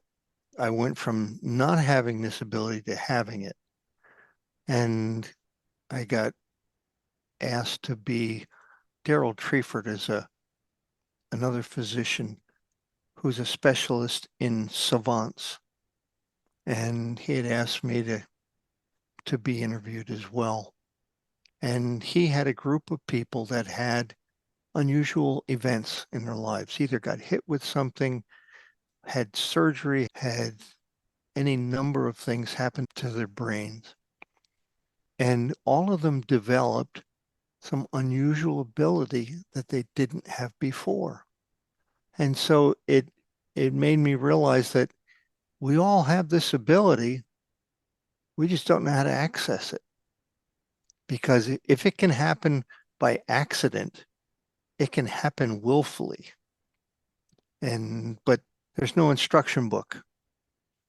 I went from not having this ability to having it. And I got asked to be Daryl Treeford is another physician who's a specialist in savants. And he had asked me to be interviewed as well. And he had a group of people that had unusual events in their lives, either got hit with something, had surgery, had any number of things happen to their brains. And all of them developed some unusual ability that they didn't have before. And so it made me realize that we all have this ability. We just don't know how to access it. Because if it can happen by accident, it can happen willfully. But there's no instruction book.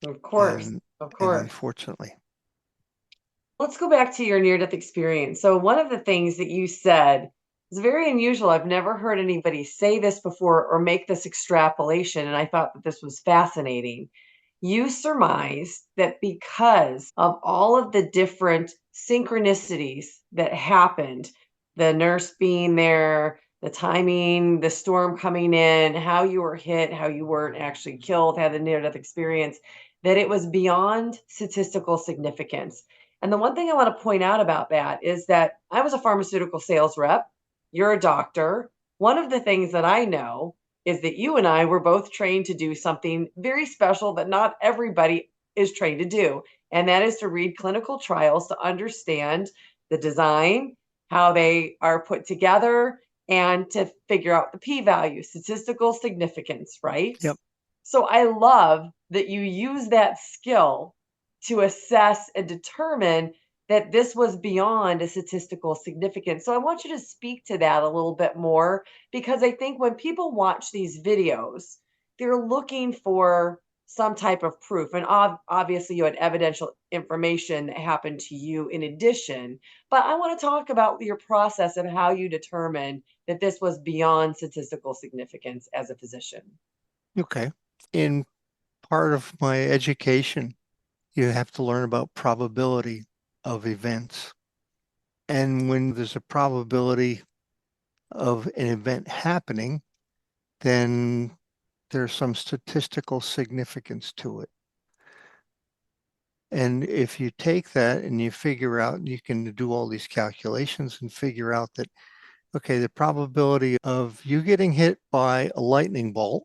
Of course, And of and course. unfortunately. Let's go back to your near-death experience. So one of the things that you said is very unusual. I've never heard anybody say this before or make this extrapolation, and I thought that this was fascinating. You surmised that because of all of the different synchronicities that happened, the nurse being there, the timing, the storm coming in, how you were hit, how you weren't actually killed, had a near-death experience, that it was beyond statistical significance. And the one thing I want to point out about that is that I was a pharmaceutical sales rep. You're a doctor. One of the things that I know is that you and I were both trained to do something very special that not everybody is trained to do. And that is to read clinical trials to understand the design, how they are put together, and to figure out the p value, statistical significance, right? Yep. So I love that you use that skill to assess and determine that this was beyond a statistical significance. So I want you to speak to that a little bit more because I think when people watch these videos, they're looking for some type of proof. And obviously, you had evidential information that happened to you in addition. But I want to talk about your process of how you determined that this was beyond statistical significance as a physician. Okay. In part of my education, you have to learn about probability of events. And when there's a probability of an event happening, then there's some statistical significance to it. And if you take that and you figure out, you can do all these calculations and figure out that, okay, the probability of you getting hit by a lightning bolt,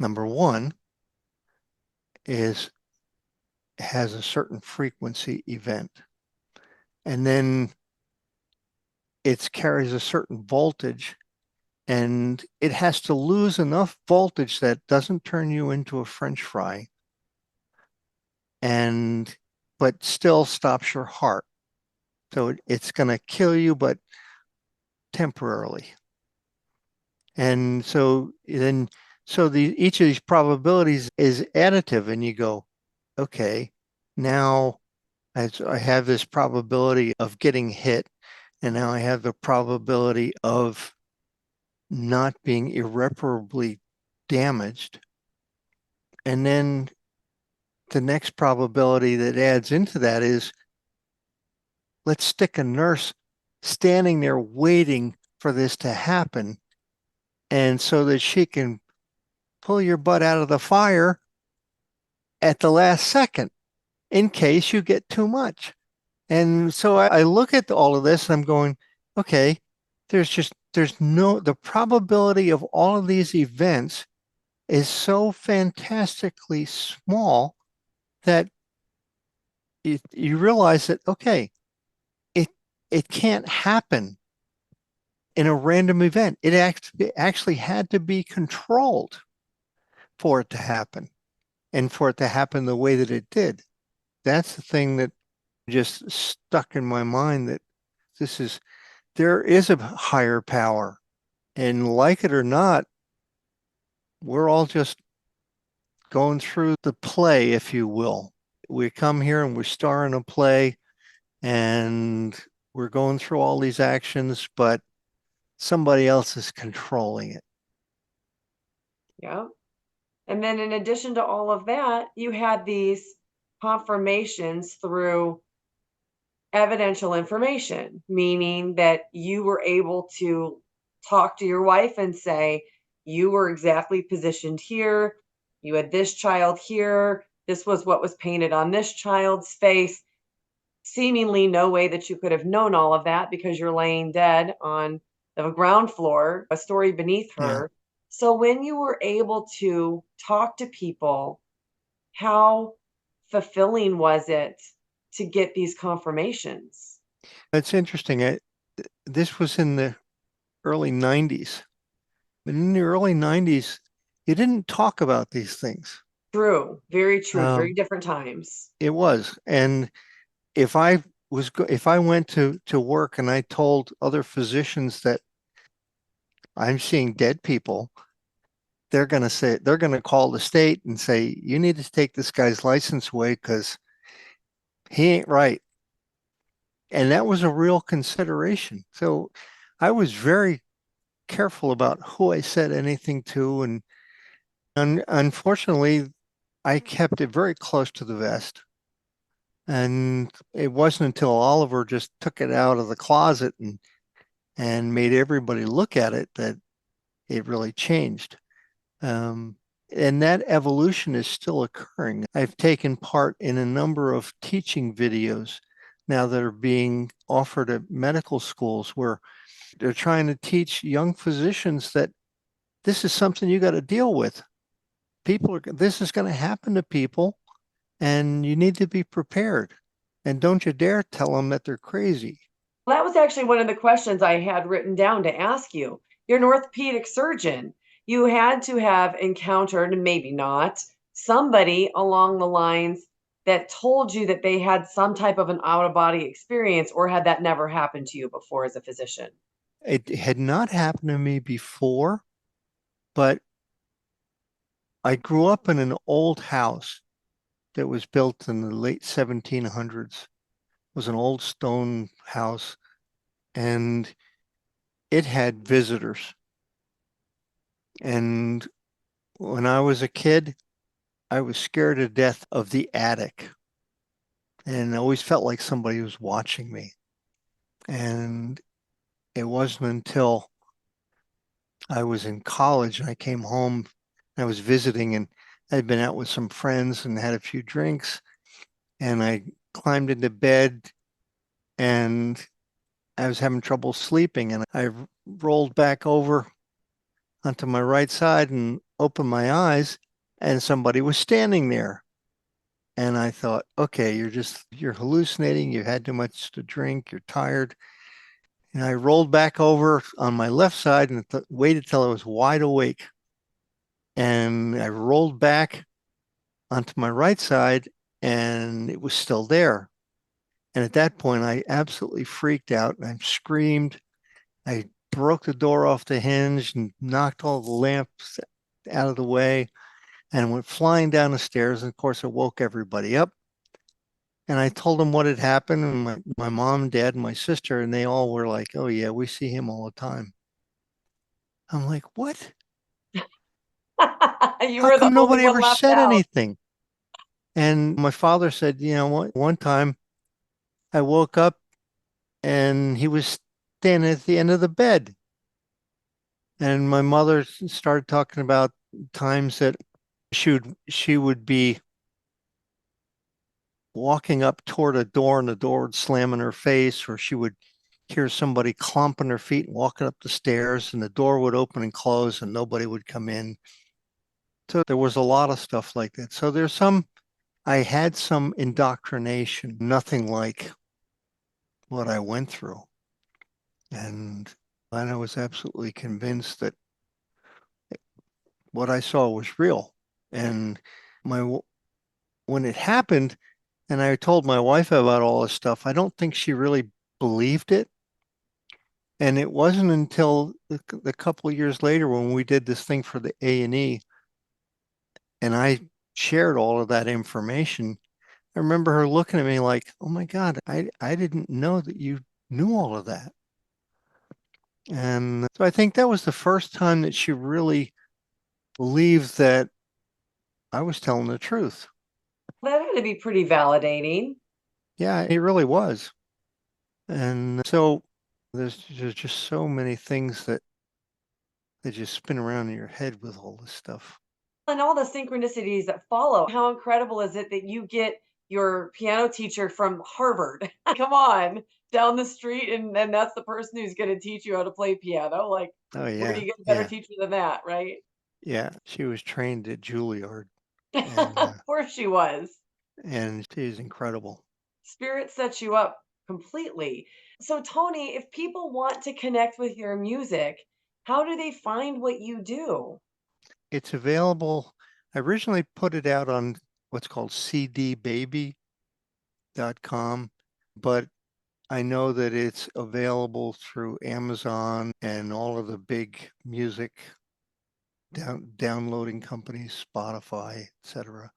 number one, has a certain frequency event. And then it carries a certain voltage, and it has to lose enough voltage that doesn't turn you into a French fry, but still stops your heart. So it's going to kill you, but temporarily. And so then, each of these probabilities is additive, and you go, okay, now I have this probability of getting hit, and now I have the probability of not being irreparably damaged. And then the next probability that adds into that is, let's stick a nurse standing there waiting for this to happen, and so that she can pull your butt out of the fire at the last second in case you get too much. And so I look at all of this and I'm going, okay, the probability of all of these events is so fantastically small that you realize that, okay, it can't happen in a random event. It actually had to be controlled for it to happen, and for it to happen the way that it did. That's the thing that just stuck in my mind, that there is a higher power, and like it or not, we're all just going through the play, if you will. We come here and we star in a play, and we're going through all these actions, but somebody else is controlling it. Yeah. And then in addition to all of that, you had these confirmations through evidential information, meaning that you were able to talk to your wife and say, you were exactly positioned here, you had this child here, this was what was painted on this child's face. Seemingly no way that you could have known all of that because you're laying dead on the ground floor, a story beneath Yeah. her. So when you were able to talk to people, how fulfilling was it to get these confirmations? It's interesting. This was in the early 90s. But in the early 90s, you didn't talk about these things. True, very true, very different times. It was. And if I went to work and I told other physicians that I'm seeing dead people, they're going to call the state and say, you need to take this guy's license away because he ain't right. And that was a real consideration. So I was very careful about who I said anything to. And unfortunately, I kept it very close to the vest. And it wasn't until Oliver just took it out of the closet and made everybody look at it that it really changed. And that evolution is still occurring. I've taken part in a number of teaching videos now that are being offered at medical schools, where they're trying to teach young physicians that this is something you got to deal with. This is going to happen to people, and you need to be prepared. And don't you dare tell them that they're crazy. Well, that was actually one of the questions I had written down to ask you. You're an orthopedic surgeon. You had to have encountered, and maybe not, somebody along the lines that told you that they had some type of an out of body experience, or had that never happened to you before as a physician? It had not happened to me before, but I grew up in an old house that was built in the late 1700s. It was an old stone house, and it had visitors. And when I was a kid, I was scared to death of the attic, and I always felt like somebody was watching me. And it wasn't until I was in college and I came home, I was visiting, and I'd been out with some friends and had a few drinks, and I climbed into bed and I was having trouble sleeping, and I rolled back over onto my right side and opened my eyes, and somebody was standing there. And I thought, okay, you're hallucinating. You had too much to drink. You're tired. And I rolled back over on my left side and waited till I was wide awake. And I rolled back onto my right side and it was still there. And at that point, I absolutely freaked out and I screamed. I broke the door off the hinge and knocked all the lamps out of the way and went flying down the stairs. And of course, I woke everybody up. And I told them what had happened, and my mom, dad, and my sister, and they all were like, oh, yeah, we see him all the time. I'm like, what? You How were the come only nobody one ever left said out. anything? And my father said, you know what? One time I woke up and he was standing at the end of the bed. And my mother started talking about times that she would be walking up toward a door and the door would slam in her face, or she would hear somebody clomping their feet and walking up the stairs, and the door would open and close and nobody would come in. So there was a lot of stuff like that. So I had some indoctrination, nothing like what I went through. And I was absolutely convinced that what I saw was real. And my when it happened, and I told my wife about all this stuff, I don't think she really believed it. And it wasn't until the couple of years later when we did this thing for the A&E and I shared all of that information. I remember her looking at me like, oh my God, I didn't know that you knew all of that. And so I think that was the first time that she really believed that I was telling the truth. That had to be pretty validating. Yeah, it really was. And so there's just so many things that just spin around in your head with all this stuff. And all the synchronicities that follow. How incredible is it that you get your piano teacher from Harvard? Come on, down the street, and that's the person who's going to teach you how to play piano. Like, Oh where do yeah, you get a better yeah, teacher than that, right? yeah. She was trained at Juilliard, and Of course she was. she's incredible. Spirit sets you up completely. So, Tony, if people want to connect with your music, how do they find what you do? It's available. I originally put it out on what's called cdbaby.com, but I know that it's available through Amazon and all of the big music downloading companies, Spotify, etc.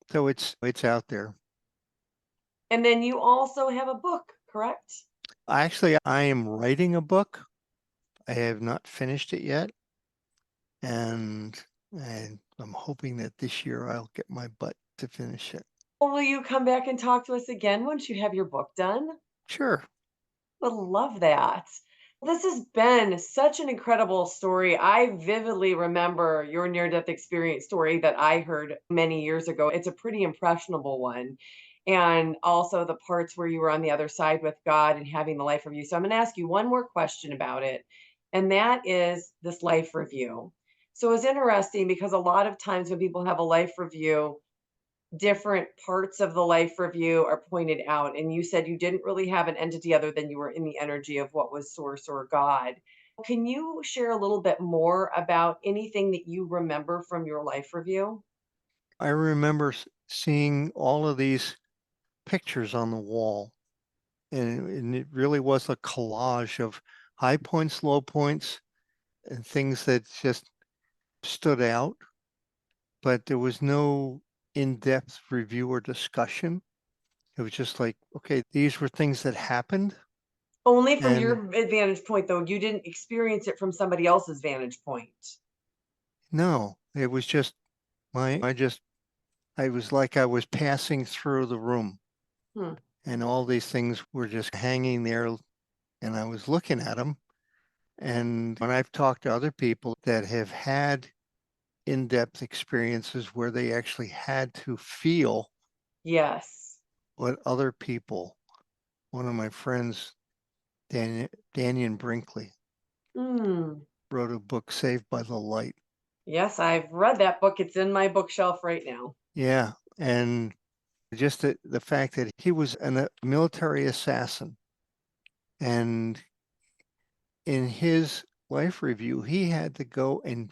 So it's out there. And then you also have a book, correct? Actually, I am writing a book. I have not finished it yet, and I'm hoping that this year I'll get my butt to finish it. Well, will you come back and talk to us again once you have your book done? Sure. Would love that. This has been such an incredible story. I vividly remember your near death experience story that I heard many years ago. It's a pretty impressionable one. And also the parts where you were on the other side with God and having the life review. So I'm going to ask you one more question about it. And that is this life review. So it's interesting because a lot of times when people have a life review, different parts of the life review are pointed out. And you said you didn't really have an entity other than you were in the energy of what was source or God. Can you share a little bit more about anything that you remember from your life review? I remember seeing all of these pictures on the wall, and it really was a collage of high points, low points, and things that just stood out, but there was no in-depth review or discussion. It was just like, okay, these were things that happened. Only from And your vantage point, though. You didn't experience it from somebody else's vantage point. no, it was just I just I was like I was passing through the room, Hmm. and all these things were just hanging there, and I was looking at them. And when I've talked to other people that have had in-depth experiences where they actually had to feel Yes. what other people, one of my friends, Daniel Brinkley, Mm. wrote a book, Saved by the Light. Yes, I've read that book. It's in my bookshelf right now. Yeah. And just the fact that he was a military assassin, and in his life review, he had to go and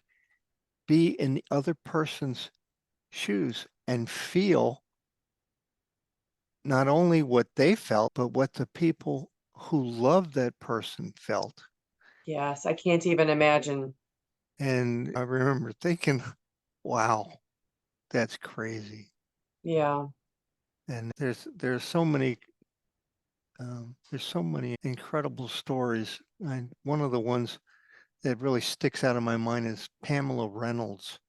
be in the other person's shoes and feel not only what they felt, but what the people who loved that person felt. Yes, I can't even imagine. And I remember thinking, wow, that's crazy. Yeah. And there's so many incredible stories. And one of the ones that really sticks out of my mind is Pamela Reynolds.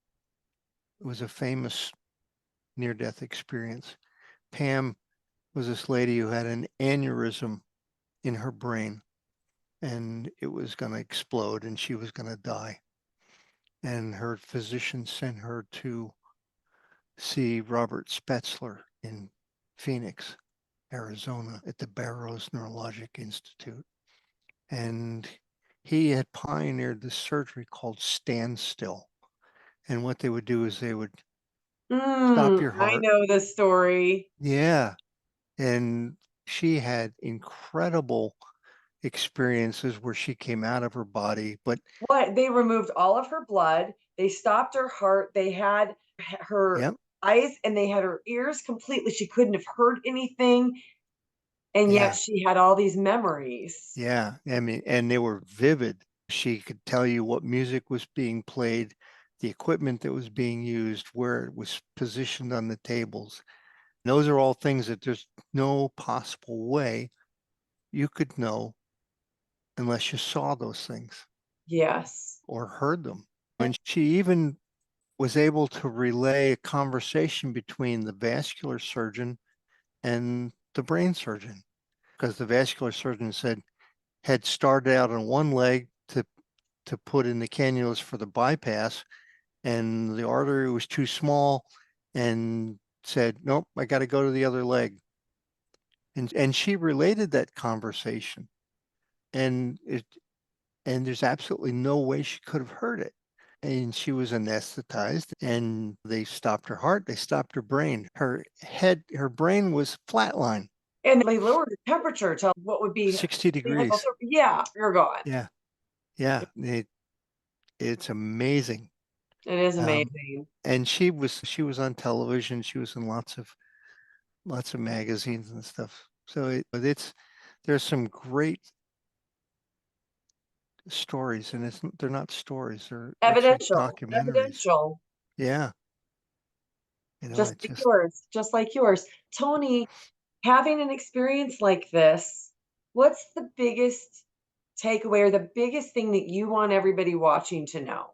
It was a famous near-death experience. Pam was this lady who had an aneurysm in her brain, and it was going to explode and she was going to die. And her physician sent her to see Robert Spetzler in Phoenix, Arizona, at the Barrows Neurologic Institute. And he had pioneered this surgery called standstill. And what they would do is they would stop your I heart. know this story. Yeah. And she had incredible experiences where she came out of her body, but What? They removed all of her blood. They stopped her heart. They had her yep, eyes and they had her ears completely. She couldn't have heard anything. And yet yeah, she had all these memories. yeah. I mean, and they were vivid. She could tell you what music was being played, the equipment that was being used, where it was positioned on the tables. And those are all things that there's no possible way you could know unless you saw those things Yes. or heard them. And she even was able to relay a conversation between the vascular surgeon and the brain surgeon, because the vascular surgeon said had started out on one leg to put in the cannulas for the bypass, and the artery was too small, and said, "Nope, I got to go to the other leg." And she related that conversation, and there's absolutely no way she could have heard it. And she was anesthetized, and they stopped her heart, they stopped her brain. Her brain was flatline, And they lowered the temperature to what would be 60 degrees. yeah, you're gone. Yeah, yeah. It's amazing. It is Um, amazing. and she was on television. She was in lots of magazines and stuff. So there's some great stories, and they're not stories; they're actually Evidential, documentaries. evidential, Yeah, just it like just yours, just like yours. Tony, having an experience like this, what's the biggest takeaway or the biggest thing that you want everybody watching to know?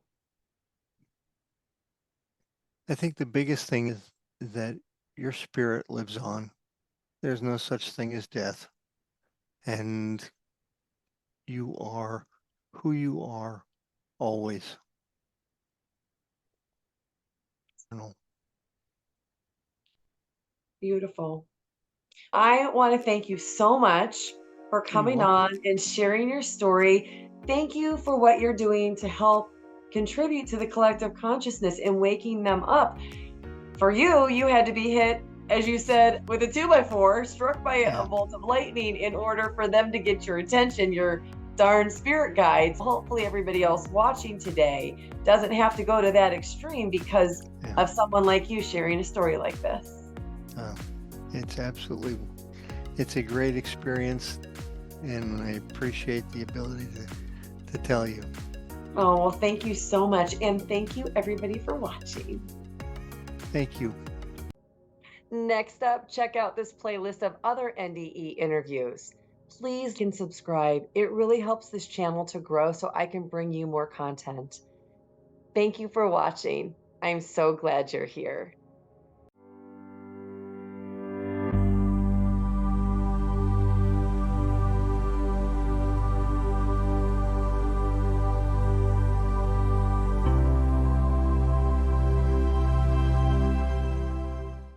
I think the biggest thing is that your spirit lives on. There's no such thing as death, and you are who you are always. You know, Beautiful. I want to thank you so much for you're coming welcome. on and sharing your story. Thank you for what you're doing to help contribute to the collective consciousness and waking them up. For you, you had to be hit, as you said, with a 2x4, struck by a Yeah, bolt of lightning in order for them to get your attention, your darn spirit guides. Hopefully, everybody else watching today doesn't have to go to that extreme because yeah. of someone like you sharing a story like this. Uh, it's a great experience, and I appreciate the ability to tell you. Oh, well, thank you so much. And thank you, everybody, for watching. Thank you. Next up, check out this playlist of other NDE interviews. Please can subscribe. It really helps this channel to grow so I can bring you more content. Thank you for watching. I'm so glad you're here.